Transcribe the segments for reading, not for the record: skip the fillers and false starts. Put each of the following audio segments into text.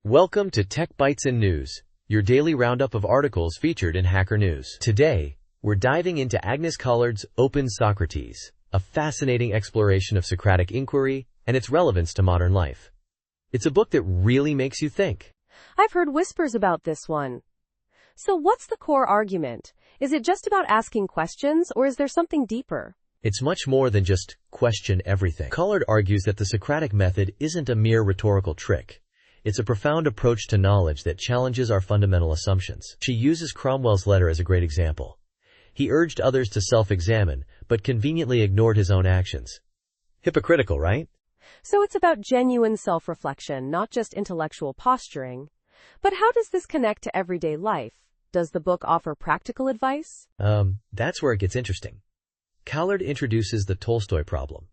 Welcome to Tech Bytes and News, your daily roundup of articles featured in Hacker News. Today, we're diving into Agnes Callard's Open Socrates, a fascinating exploration of Socratic inquiry and its relevance to modern life. It's a book that really makes you think. I've heard whispers about this one. So what's the core argument? Is it just about asking questions, or is there something deeper? It's much more than just question everything. Callard argues that the Socratic method isn't a mere rhetorical trick. It's a profound approach to knowledge that challenges our fundamental assumptions. She uses Cromwell's letter as a great example. He urged others to self-examine, but conveniently ignored his own actions. Hypocritical, right? So it's about genuine self-reflection, not just intellectual posturing. But how does this connect to everyday life? Does the book offer practical advice? That's where it gets interesting. Callard introduces the Tolstoy problem,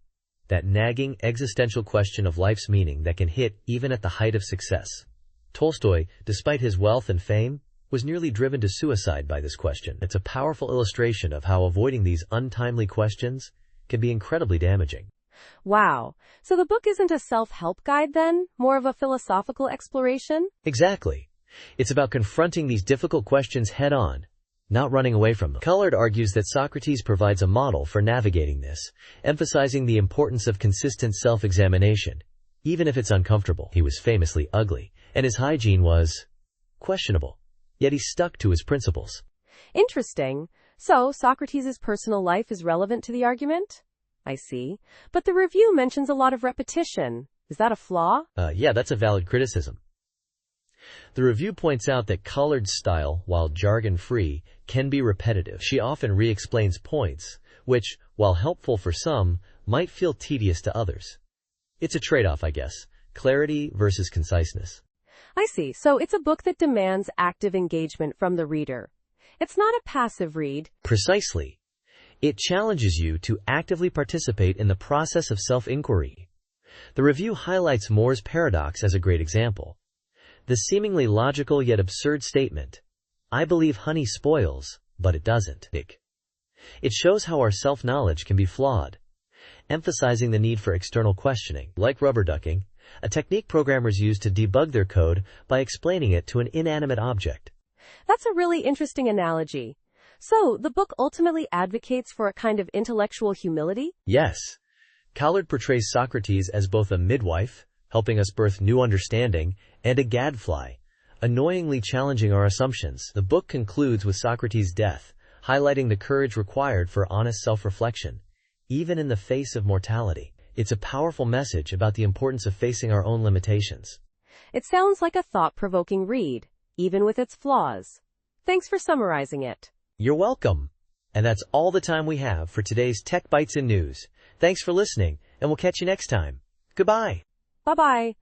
that nagging existential question of life's meaning that can hit even at the height of success. Tolstoy, despite his wealth and fame, was nearly driven to suicide by this question. It's a powerful illustration of how avoiding these untimely questions can be incredibly damaging. Wow. So the book isn't a self-help guide then? More of a philosophical exploration? Exactly. It's about confronting these difficult questions head-on, not running away from them. Callard argues that Socrates provides a model for navigating this, emphasizing the importance of consistent self-examination, even if it's uncomfortable. He was famously ugly, and his hygiene was questionable, yet he stuck to his principles. Interesting. So Socrates' personal life is relevant to the argument? I see. But the review mentions a lot of repetition. Is that a flaw? Yeah, that's a valid criticism. The review points out that Callard's style, while jargon-free, can be repetitive. She often re-explains points, which, while helpful for some, might feel tedious to others. It's a trade-off, I guess. Clarity versus conciseness. I see. So it's a book that demands active engagement from the reader. It's not a passive read. Precisely. It challenges you to actively participate in the process of self-inquiry. The review highlights Moore's paradox as a great example. The seemingly logical yet absurd statement, "I believe honey spoils, but it doesn't." It shows how our self-knowledge can be flawed, emphasizing the need for external questioning. Like rubber ducking, a technique programmers use to debug their code by explaining it to an inanimate object. That's a really interesting analogy. So, the book ultimately advocates for a kind of intellectual humility? Yes. Callard portrays Socrates as both a midwife, helping us birth new understanding, and a gadfly, annoyingly challenging our assumptions. The book concludes with Socrates' death, highlighting the courage required for honest self-reflection, even in the face of mortality. It's a powerful message about the importance of facing our own limitations. It sounds like a thought-provoking read, even with its flaws. Thanks for summarizing it. You're welcome. And that's all the time we have for today's Tech Bytes and News. Thanks for listening, and we'll catch you next time. Goodbye. Bye-bye.